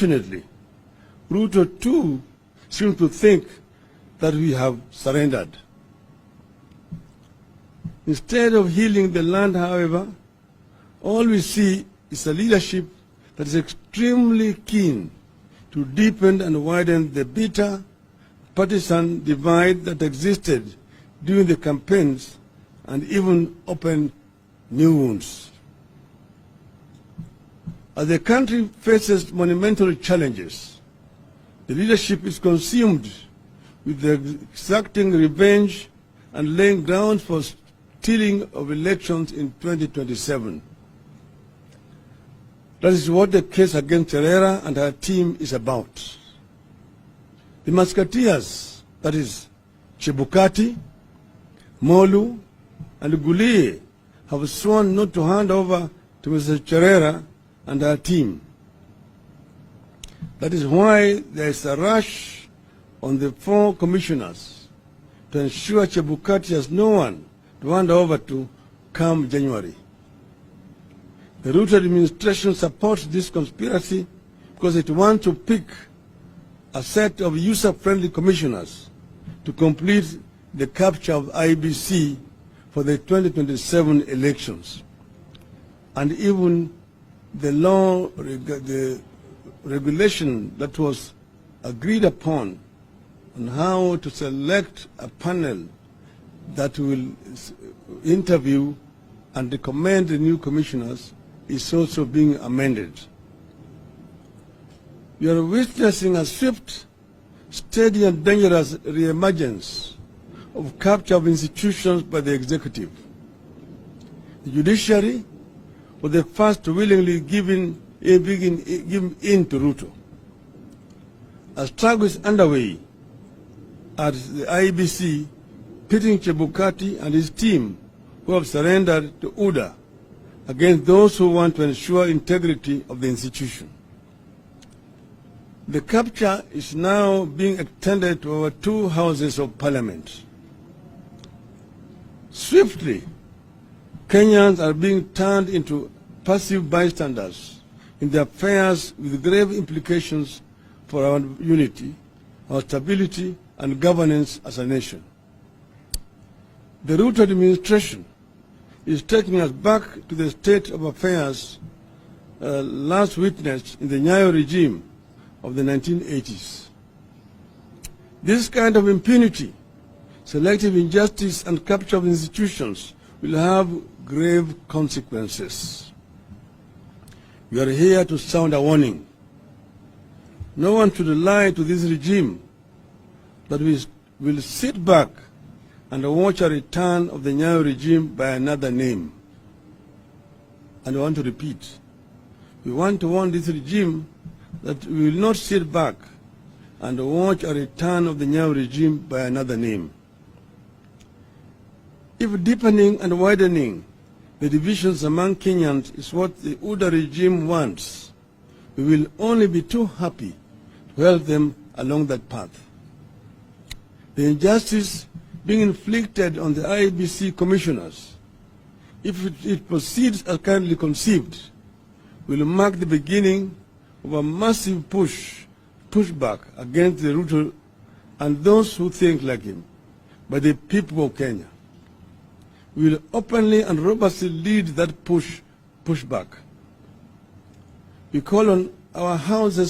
Unfortunately, Ruto too seems to think that we have surrendered. Instead of healing the land, however, all we see is a leadership that is extremely keen to deepen and widen the bitter partisan divide that existed during the campaigns and even open new wounds. As the country faces monumental challenges, the leadership is consumed with exacting revenge and laying ground for stealing of elections in 2027. That is what the case against Herrera and her team is about. The Musketeers, that is Chebukati, Molu, and Gulie, have sworn not to hand over to Mr. Herrera and her team. That is why there is a rush on the 4 commissioners to ensure Chebukati has no one to hand over to come January. The Ruto administration supports this conspiracy because it wants to pick a set of user-friendly commissioners to complete the capture of IBC for the 2027 elections. And even the law, the regulation that was agreed upon on how to select a panel that will interview and recommend the new commissioners is also being amended. You are witnessing a swift, steady and dangerous reemergence of capture of institutions by the executive. The judiciary was the first to willingly give in to Ruto. A struggle is underway at the IBC, pitting Chebukati and his team, who have surrendered to UDA, against those who want to ensure integrity of the institution. The capture is now being extended to our 2 houses of parliament. Swiftly, Kenyans are being turned into passive bystanders in the affairs with grave implications for our unity, our stability, and governance as a nation. The Ruto administration is taking us back to the state of affairs last witnessed in the Nyayo regime of the 1980s. This kind of impunity, selective injustice, and capture of institutions will have grave consequences. We are here to sound a warning. No one should lie to this regime that we will sit back and watch a return of the Nyayo regime by another name. And I want to repeat, we want to warn this regime that we will not sit back and watch a return of the Nyayo regime by another name. If deepening and widening the divisions among Kenyans is what the UDA regime wants, we will only be too happy to help them along that path. The injustice being inflicted on the IBC commissioners, if it proceeds as currently conceived, will mark the beginning of a massive pushback against the Ruto and those who think like him by the people of Kenya. We will openly and robustly lead that pushback. We call on our houses